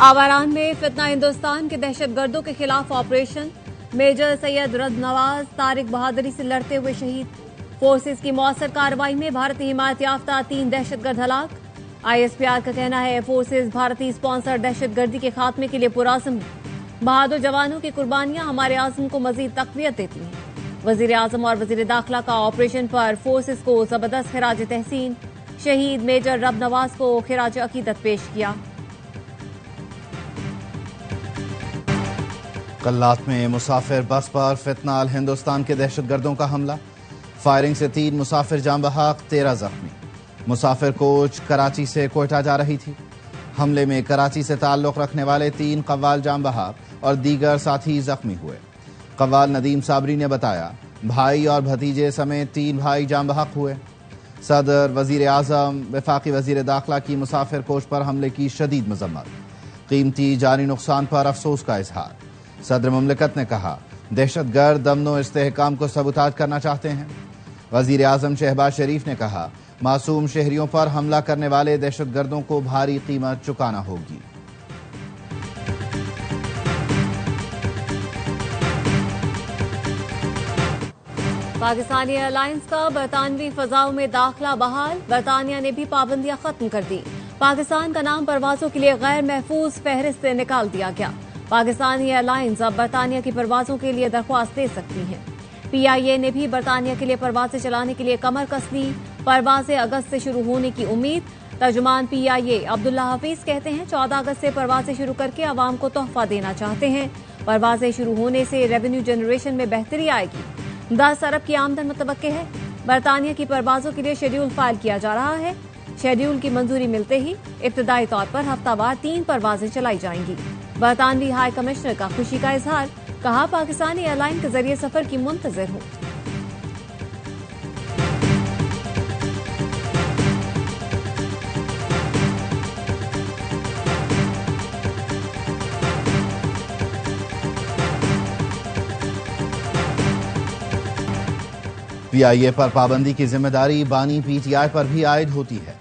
आवारान में फितना हिंदुस्तान के दहशतगर्दों के खिलाफ ऑपरेशन। मेजर सैयद रद नवाज तारिक बहादुरी से लड़ते हुए शहीद। फोर्सेस की मौसर कार्रवाई में भारतीय हिमायत याफ्ता 3 दहशतगर्द हलाक। ISPR का कहना है फोर्सेस भारतीय स्पॉन्सर दहशतगर्दी के खात्मे के लिए पुरअज़्म। बहादुर जवानों की कुर्बानियां हमारे आज़म को मजीद तक़वियत देती हैं। वजीर आजम और वजीर दाखिला का ऑपरेशन पर फोर्सेस को जबरदस्त खिराज तहसीन। शहीद मेजर रब नवाज को खिराज अकीदत पेश किया। कल्लात में मुसाफिर बस पर फितना अल हिंदुस्तान के दहशतगर्दों का हमला। फायरिंग से 3 मुसाफिर जाम बहक, 13 जख्मी। मुसाफिर कोच कराची से कोयटा जा रही थी। हमले में कराची से ताल्लुक रखने वाले 3 कव्वाल जाम बहक और दीगर साथी जख्मी हुए। कव्वाल नदीम साबरी ने बताया भाई और भतीजे समेत 3 भाई जाम बहक हुए। सदर, वजीर आजम, वफाकी वजीर दाखिला की मुसाफिर कोच पर हमले की शदीद मजम्मत। कीमती जानी नुकसान पर अफसोस का इजहार। सदर मुमलिकत ने कहा दहशतगर्द अमन इस्तेहकाम को सबूताज करना चाहते हैं। वजीर आजम शहबाज शरीफ ने कहा मासूम शहरियों पर हमला करने वाले दहशतगर्दों को भारी कीमत चुकाना होगी। पाकिस्तानी एयरलाइंस का बरतानवी फजाओं में दाखिला बहाल। बरतानिया ने भी पाबंदियां खत्म कर दी। पाकिस्तान का नाम परवाजों के लिए गैर महफूज फहरिस्त से निकाल दिया गया। पाकिस्तानी एयरलाइंस अब बरतानिया की परवाजों के लिए दरख्वास्त दे सकती हैं। PIA ने भी बरतानिया के लिए परवाजें चलाने के लिए कमर कस ली। परवाजें अगस्त से शुरू होने की उम्मीद। तर्जुमान PIA अब्दुल्ला हफीज कहते हैं 14 अगस्त से परवाजें शुरू करके आवाम को तोहफा देना चाहते हैं। परवाजें शुरू होने से रेवेन्यू जनरेशन में बेहतरी आएगी। 10 अरब की आमदन मुतवक्के है। बरतानिया की परवाजों के लिए शेड्यूल फाइल किया जा रहा है। शेड्यूल की मंजूरी मिलते ही इब्तदाई तौर पर हफ्तावार 3 परवाजें चलाई जाएंगी। बरतानवी हाई कमिश्नर का खुशी का इजहार। कहा पाकिस्तानी एयरलाइन के जरिए सफर की मुंतजर हूं। PIA पर पाबंदी की जिम्मेदारी बानी PTI पर भी आयद होती है।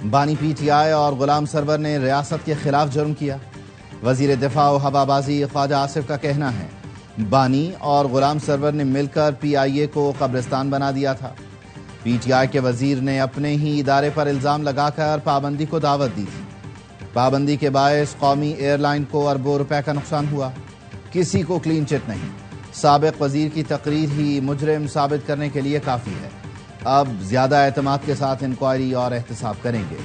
बानी PTI और गुलाम सरवर ने रियासत के खिलाफ जुर्म किया। वजीर दिफा और हवाबाजी ख्वाजा आसिफ का कहना है बानी और गुलाम सरवर ने मिलकर PIA को कब्रिस्तान बना दिया था। PTI के वजीर ने अपने ही इदारे पर इल्जाम लगाकर पाबंदी को दावत दी थी। पाबंदी के बायस कौमी एयरलाइन को अरबों रुपए का नुकसान हुआ। किसी को क्लीन चिट नहीं। साबिक वजीर की तकरीर ही मुजरिम साबित करने के लिए काफी है। अब ज्यादा एतमाद के साथ इंक्वायरी और एहतसाब करेंगे।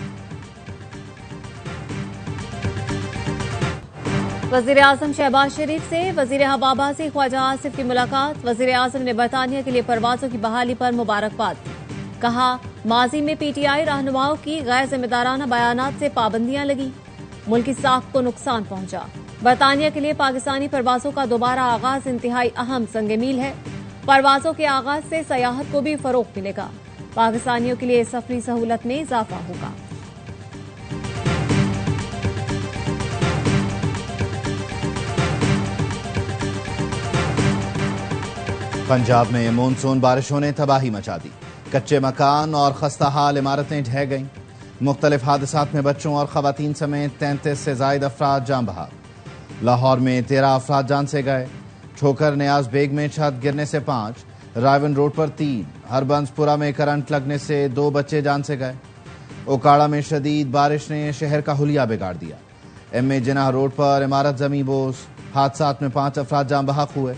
वजीर आजम शहबाज शरीफ से वजीर हवाबाजी ख्वाजा आसिफ की मुलाकात। वजीर आजम ने बरतानिया के लिए परवाजों की बहाली पर मुबारकबाद दी। कहा माजी में PTI रहनुमाओं की गैर जिम्मेदाराना बयानात से पाबंदियां लगी। मुल्की साख को नुकसान पहुंचा। बरतानिया के लिए पाकिस्तानी परवाजों का दोबारा आगाज इंतहाई अहम संग-ए-मील है। परवाजों के आगाज से सयाहत को भी फरोग मिलेगा। पाकिस्तानियों के लिए सफरी सहूलत में इजाफा होगा। पंजाब में मानसून बारिशों ने तबाही मचा दी। कच्चे मकान और खस्ता हाल इमारतें ढह गईं। मुख्तलिफ हादसात में बच्चों और खवातीन समेत 33 से जायद अफराद जान बहक। लाहौर में 13 अफराद जान से गए। ठोकर नियाज बेग में छत गिरने से 5, रायवन रोड पर 3, हरबंसपुरा में करंट लगने से 2 बच्चे जान से गए। ओकाड़ा में शदीद बारिश ने शहर का हुलिया बिगाड़ दिया। MA जिनाह रोड पर इमारत जमी बोस। हादसात में 5 अफराद जान बहक हुए।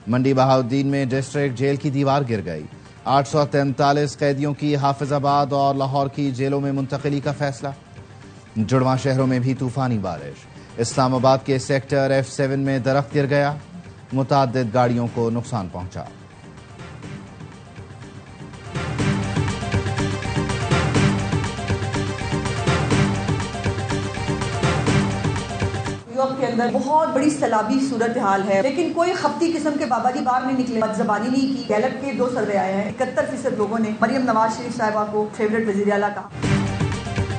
मंडी बहाउद्दीन में डिस्ट्रिक्ट जेल की दीवार गिर गई। 843 कैदियों की हाफिजाबाद और लाहौर की जेलों में मुंतकिली का फैसला। जुड़वा शहरों में भी तूफानी बारिश। इस्लामाबाद के सेक्टर F7 में दरख्त गिर गया। मुताद्दिद गाड़ियों को नुकसान पहुंचा। न्यूयॉर्क के अंदर बहुत बड़ी सैलाबी सूरत हाल है, लेकिन कोई खपती किस्म के बाबा जी बाहर नहीं निकले। बदजबानी नहीं की। गैलप के 2 सर्वे आए हैं। 71% लोगों ने मरियम नवाज शरीफ साहिबा को फेवरेट वजीर आला कहा।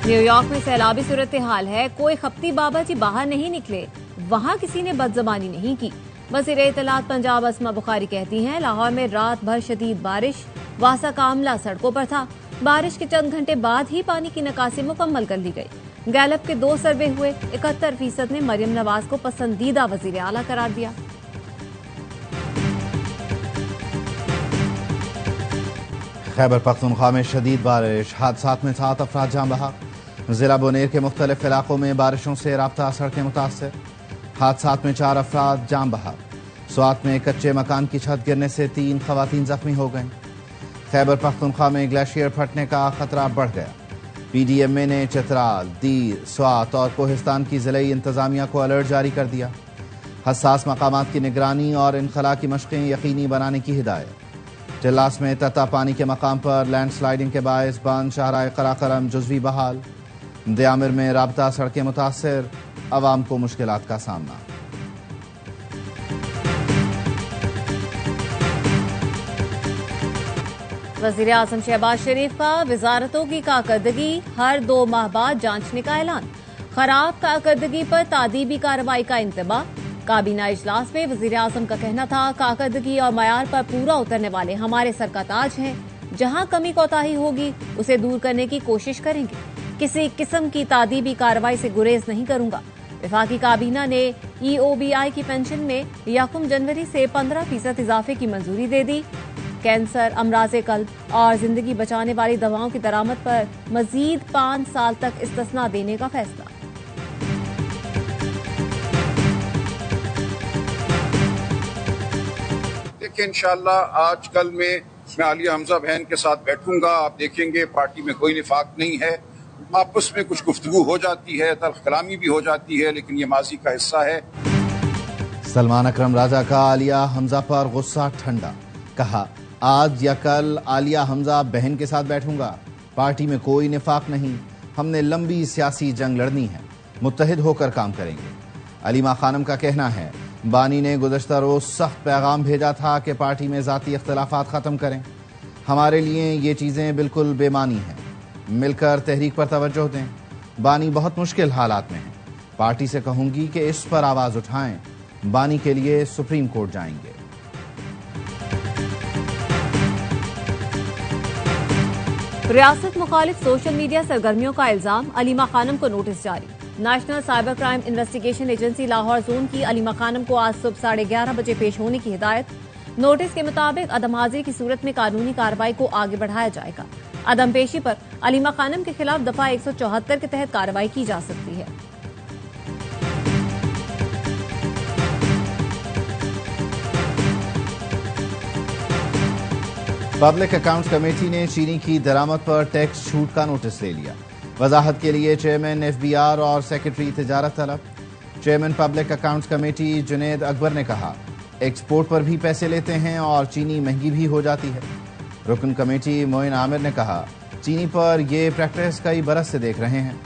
न्यूयॉर्क में सैलाबी सूरत हाल है। कोई खपती बाबा जी बाहर नहीं निकले। वहाँ किसी ने बदजबानी नहीं की। वज़ीर इत्तलात पंजाब अस्मा बुखारी कहती हैं लाहौर में रात भर शदीद बारिश। वासा का अमला सड़कों पर था। बारिश के चंद घंटे बाद ही पानी की निकासी मुकम्मल कर ली गई। गैलप के 2 सर्वे हुए, 71% ने मरियम नवाज को पसंदीदा वजीर आला करार दिया। खैबर पख्तूनख्वा में शदीद बारिश, हादसात में 7 अफराद जान बहक। जिला बोनेर के मुख्तलिफ इलाकों में बारिशों से राब्ता सड़कें मुतासर, हादसात में 4 अफराद जान बहक। स्वात में कच्चे मकान की छत गिरने से 3 खवातीन जख्मी हो गईं। खैबर पख्तूनख्वा में ग्लेशियर फटने का खतरा बढ़ गया। PDMA ने चित्राल, दीर, स्वात और कोहिस्तान की जिले इंतजामिया को अलर्ट जारी कर दिया। हसास मकामात की निगरानी और इनखला की मशक़ें यकीनी बनाने की हिदायत। टिल्लास में तता पानी के मकाम पर लैंडस्लाइडिंग के बायस बंद शाहराए कराकरम जुज़वी बहाल। दयामिर में राब्ता सड़कें मुतासर, अवाम को मुश्किलात का सामना। वज़ीर आज़म शहबाज शरीफ का वजारतों की कारकर्दगी हर 2 माह बाद जांचने का ऐलान। खराब कारकर्दगी पर तादीबी कार्रवाई का इंतबाह। काबीना इजलास में वज़ीर आज़म का कहना था, कारकर्दगी और मयार पर पूरा उतरने वाले हमारे सर का ताज हैं। जहां कमी कोताही होगी उसे दूर करने की कोशिश करेंगे। किसी किस्म की तादीबी कार्रवाई से गुरेज नहीं करूंगा। वफाकी काबीना ने EOBI की पेंशन में 1 जनवरी से 15% इजाफे की मंजूरी दे दी। कैंसर, अमराज़े कल्ब और जिंदगी बचाने वाली दवाओं की दरामद पर मजीद 5 साल तक इस्तिस्ना देने का फैसला। देखिए, इंशाअल्लाह आज कल में मैं आलिया हमजा बहन के साथ बैठूंगा। आप देखेंगे पार्टी में कोई निफाक नहीं है। आपस में कुछ गुफ्तगू हो जाती है, तल्ख कलामी भी हो जाती है, लेकिन ये माजी का हिस्सा है। सलमान अकरम राजा का आलिया हमजा पर गुस्सा ठंडा, कहा आज या कल आलिया हमजा बहन के साथ बैठूंगा। पार्टी में कोई निफाक नहीं, हमने लंबी सियासी जंग लड़नी है, मुत्तहिद होकर काम करेंगे। अलीमा खानम का कहना है, बानी ने गुज़श्ता रोज सख्त पैगाम भेजा था कि पार्टी में ज़ाती इख्तिलाफात ख़त्म करें। हमारे लिए ये चीज़ें बिल्कुल बेमानी हैं, मिलकर तहरीक पर तवज्जो दें। बानी बहुत मुश्किल हालात में है, पार्टी से कहूंगी कि इस पर आवाज़ उठाएं। बानी के लिए सुप्रीम कोर्ट जाएंगे। रियासत मुखालिफ सोशल मीडिया सरगर्मियों का इल्जाम, अलीमा खानम को नोटिस जारी। National cyber crime investigation agency Lahore zone की अलीमा खानम को आज सुबह 11:30 बजे पेश होने की हिदायत। नोटिस के मुताबिक अदम हाजिरी की सूरत में कानूनी कार्रवाई को आगे बढ़ाया जाएगा। अदम पेशी पर अलीमा खानम के खिलाफ दफा 174 के तहत कार्रवाई की जा सकती है। पब्लिक अकाउंट्स कमेटी ने चीनी की दरामद पर टैक्स छूट का नोटिस ले लिया। वजाहत के लिए चेयरमैन FBR और सेक्रेटरी तिजारत तलब। Chairman public accounts committee Junaid Akbar ने कहा, एक्सपोर्ट पर भी पैसे लेते हैं और चीनी महंगी भी हो जाती है। रुकन कमेटी मोइन आमिर ने कहा, चीनी पर ये प्रैक्टिस कई बरस से देख रहे हैं।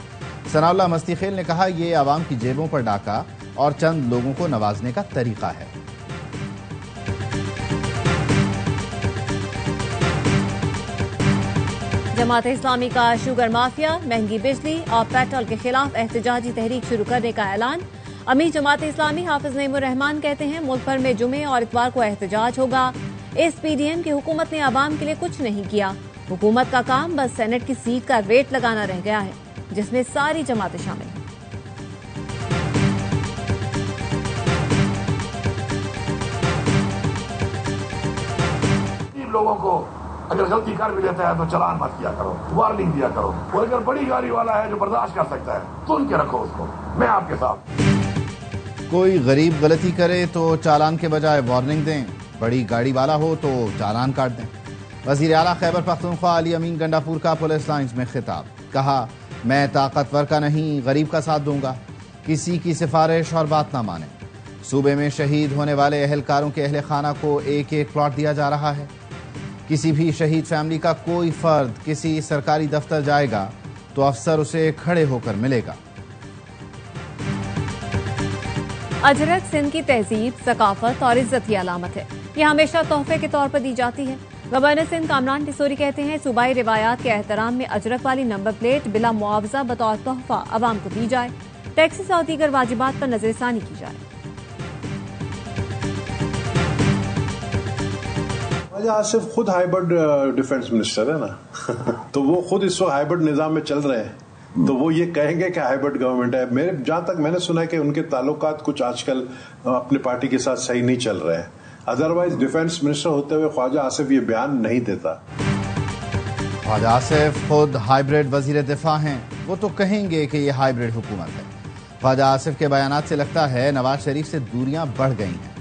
सनाउल्लाह मस्तीखेल ने कहा, ये आवाम की जेबों पर डाका और चंद लोगों को नवाजने का तरीका है। जमात इस्लामी का शुगर माफिया, महंगी बिजली और पेट्रोल के खिलाफ एहतजाजी तहरीक शुरू करने का ऐलान। अमीर जमात इस्लामी हाफिज नईमुर रहमान कहते हैं, मुल्क भर में जुमे और इतवार को एहतजाज होगा। इस PDM की हुकूमत ने आवाम के लिए कुछ नहीं किया। हुकूमत का काम बस सेनेट की सीट का रेट लगाना रह गया है, जिसमें सारी जमातें शामिल हैं। लोगों को अगर गलती कर भी लेता है तो चलान मत किया करो, वार्निंग दिया करो। और अगर बड़ी गाड़ी वाला है जो बर्दाश्त कर सकता है, सुन के रखो उसको। मैं आपके साथ। कोई गरीब गलती करे तो चालान के बजाय वार्निंग दें, बड़ी गाड़ी वाला हो तो चालान काट दें। वज़ीर आला खैबर पख्तूनख्वा अली अमीन गंडापुर का पुलिस लाइन्स में खिताब, कहा, मैं ताकतवर का नहीं गरीब का साथ दूंगा, किसी की सिफारिश और बात ना माने। सूबे में शहीद होने वाले अहलकारों के अहल खाना को 1-1 प्लॉट दिया जा रहा है। किसी भी शहीद फैमिली का कोई फर्द किसी सरकारी दफ्तर जाएगा तो अफसर उसे खड़े होकर मिलेगा। अजरक सिंध की तहजीब, सकाफत और इज्जत की अलामत है। यह हमेशा तोहफे के तौर पर दी जाती है। गवर्नर सिंध कामरान टिसोरी कहते हैं, सूबाई रिवायात के एहतराम में अजरक वाली नंबर प्लेट बिला मुआवजा बतौर तोहफा अवाम को दी जाए। टैक्सेस और दीगर वाजिबात पर नजरसानी की जाए। आसिफ खुद हाइबर्ड डिफेंस मिनिस्टर है ना। तो वो खुद इस वक्त हाइब्रिड निजाम में चल रहे हैं, तो वो ये कहेंगे कि हाइब्रिड गवर्नमेंट है। मेरे जहां तक मैंने सुना है कि उनके ताल्लुकात कुछ आजकल अपने पार्टी के साथ सही नहीं चल रहे हैं। अदरवाइज डिफेंस मिनिस्टर होते हुए ख्वाजा आसिफ ये बयान नहीं देता। ख्वाजा आसिफ खुद हाइब्रिड वजीर दिफा हैं, वो तो कहेंगे कि ये हाइब्रिड हुकूमत है। ख्वाजा आसिफ के बयानात से लगता है नवाज शरीफ से दूरियां बढ़ गई हैं।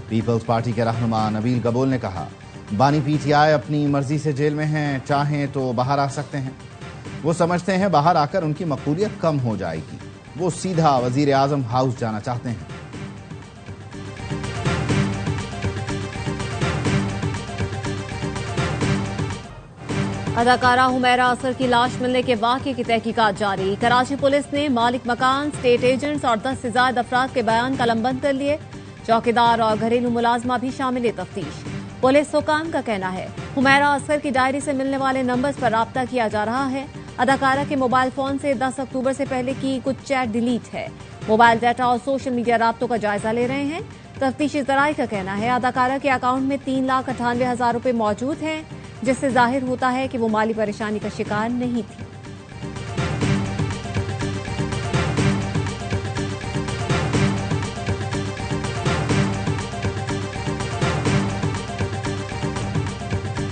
पीपल्स पार्टी के रहनुमा नबील गबोल ने कहा, बानी पीटीआई अपनी मर्जी से जेल में हैं, चाहें तो बाहर आ सकते हैं। वो समझते हैं बाहर आकर उनकी मकबूलियत कम हो जाएगी, वो सीधा वजीर आजम हाउस जाना चाहते हैं। अदाकारा हुमैरा असर की लाश मिलने के वाक़े की तहकीकात जारी। कराची पुलिस ने मालिक मकान, स्टेट एजेंट्स और 10 से ज्यादा अफराद के बयान कलमबंद कर लिए। चौकीदार और घरेलू मुलाजमा भी शामिल तफ्तीश। पुलिस हुकाम का कहना है हुमैरा असर की डायरी से मिलने वाले नंबर्स पर राब्ता किया जा रहा है। अदाकारा के मोबाइल फोन से 10 अक्टूबर से पहले की कुछ चैट डिलीट है। मोबाइल डाटा और सोशल मीडिया राब्तों का जायजा ले रहे हैं। तफ्तीशी ज़राए का कहना है अदाकारा के अकाउंट में 3,98,000 रुपए मौजूद हैं, जिससे जाहिर होता है कि वो माली परेशानी का शिकार नहीं थी।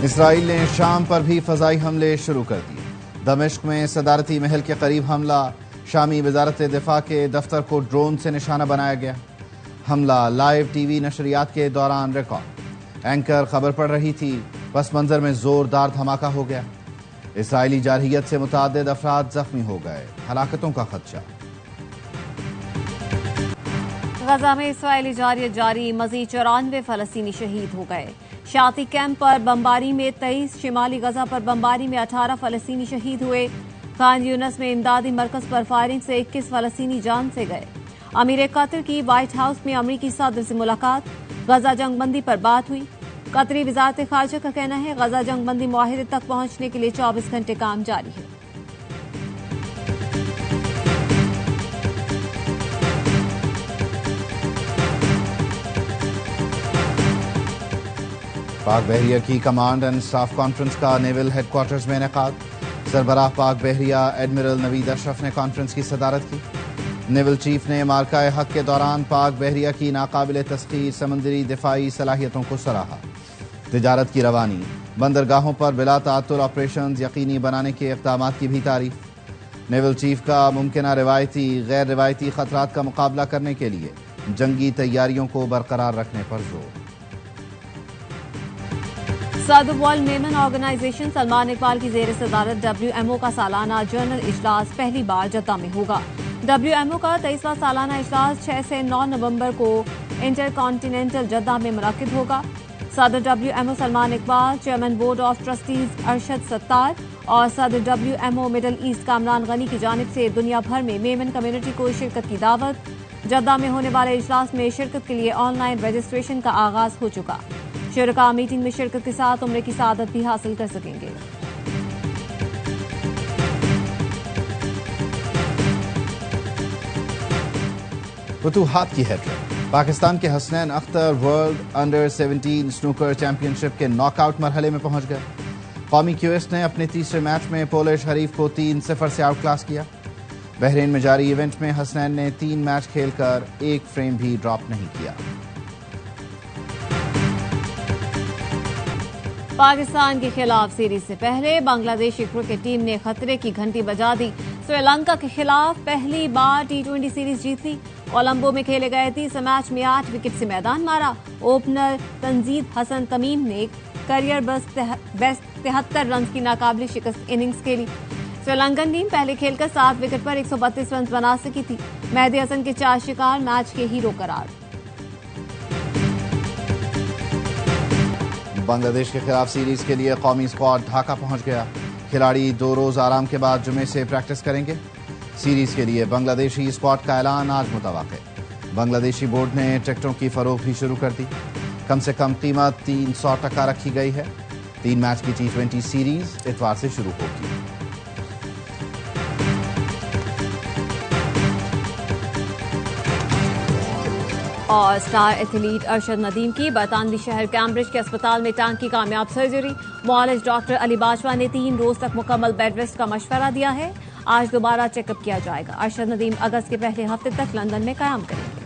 इसराइल ने शाम पर भी फजाई हमले शुरू कर दिए। दमिश्क में सदारती महल के करीब हमला, शामी वजारत दिफा के दफ्तर को ड्रोन से निशाना बनाया गया। हमला लाइव टीवी नशरियात के दौरान रिकॉर्ड। एंकर खबर पढ़ रही थी, पस मंजर में जोरदार धमाका हो गया। इसराइली जारहियत से मुताद्दिद अफराद जख्मी हो गए, हलाकतों का खदशा। गजा में इसराइली जारहियत जारी, मजीद 94 फलस्तीनी शहीद हो गए। शाती कैंप पर बमबारी में 23, शिमाली गजा पर बमबारी में 18 फलस्तीनी शहीद हुए। खान यूनस में इमदादी मरकज पर फायरिंग से 21 फलस्तीनी जान से गए। अमीर कतर की व्हाइट हाउस में अमरीकी सदर से मुलाकात, गजा जंगबंदी पर बात हुई। कतरी वजारत खारजा का कहना है गजा जंगबंदी मुआहिदे तक पहुंचने के लिए 24 घंटे काम जारी है। पाक बहरिया की कमांड एंड स्टाफ कॉन्फ्रेंस का नेवल हेडक्वार्टर्स में इनेकाद। सरबराह पाक बहरिया एडमिरल नवीद अशरफ ने कॉन्फ्रेंस की सदारत की। नेवल चीफ ने मार्का हक के दौरान पाक बहरिया की नाकाबिल तस्खीर समुद्री दिफाई सलाहियतों को सराहा। तिजारत की रवानी, बंदरगाहों पर बिला तातुल ऑपरेशन यकीनी बनाने के इक़दाम की भी तारीफ। नेवल चीफ का मुमकिना रिवायती गैर रिवायती खतरात का मुकाबला करने के लिए जंगी तैयारियों को बरकरार रखने पर जोर। सदर वर्ल्ड मेमन ऑर्गेनाइजेशन सलमान इकबाल की जेर सदारत WMO का सालाना जनरल इजलास पहली बार जद्दा में होगा। WMO का 23वां सालाना इजलास 6 से 9 नवंबर को इंटरकॉन्टिनेंटल जद्दा में मुनक्किद होगा। सदर WMO Salman Iqbal, chairman board of trustees Arshad Sattar और सदर WMO middle east Kamran Ghani की जानिब से दुनिया भर में मेमन कम्युनिटी को शिरकत की दावत। जद्दा में होने वाले इजलास में शिरकत के लिए ऑनलाइन रजिस्ट्रेशन का आगाज हो चुका। शुरका मीटिंग में शिरकत के साथ उम्र की सआदत भी हासिल कर सकेंगे। फतूहात की हैट्रिक। पाकिस्तान के Hasnain Akhtar world under 17 snooker championship के नॉकआउट मरहले में पहुंच गए। कौमी क्यूएस ने अपने तीसरे मैच में पोलिश हरीफ को 3-0 से आउट क्लास किया। बहरीन में जारी इवेंट में हसनैन ने 3 मैच खेलकर एक फ्रेम भी ड्रॉप नहीं किया। पाकिस्तान के खिलाफ सीरीज से पहले बांग्लादेशी क्रिकेट टीम ने खतरे की घंटी बजा दी। श्रीलंका के खिलाफ पहली बार T20 सीरीज जीत ली। कोलंबो में खेले गए तीसरे मैच में 8 विकेट से मैदान मारा। ओपनर तंजीद हसन तमीम ने करियर बेस्ट 73 रन की नाकाबिल शिकस्त इनिंग्स खेली। श्रीलंकन टीम पहले खेलकर 7 विकेट पर 132 रन बना सकी थी। मेहदी हसन के 4 शिकार मैच के हीरो करार। बांग्लादेश के खिलाफ सीरीज के लिए कौमी स्क्वाड ढाका पहुंच गया। खिलाड़ी 2 रोज आराम के बाद जुमे से प्रैक्टिस करेंगे। सीरीज के लिए बांग्लादेशी स्क्वाड का ऐलान आज मुतवक्के। बांग्लादेशी बोर्ड ने टिकटों की फरोख्त भी शुरू कर दी। कम से कम कीमत 300% रखी गई है। 3 मैच की T20 सीरीज इतवार से शुरू होगी। और स्टार एथलीट अरशद नदीम की बरतानवी शहर कैम्ब्रिज के अस्पताल में टांग की कामयाब सर्जरी। मौलिज डॉक्टर अली बाजवा ने 3 रोज तक मुकम्मल बेड रेस्ट का मशवरा दिया है। आज दोबारा चेकअप किया जाएगा। अरशद नदीम अगस्त के पहले हफ्ते तक लंदन में कयाम करेंगे।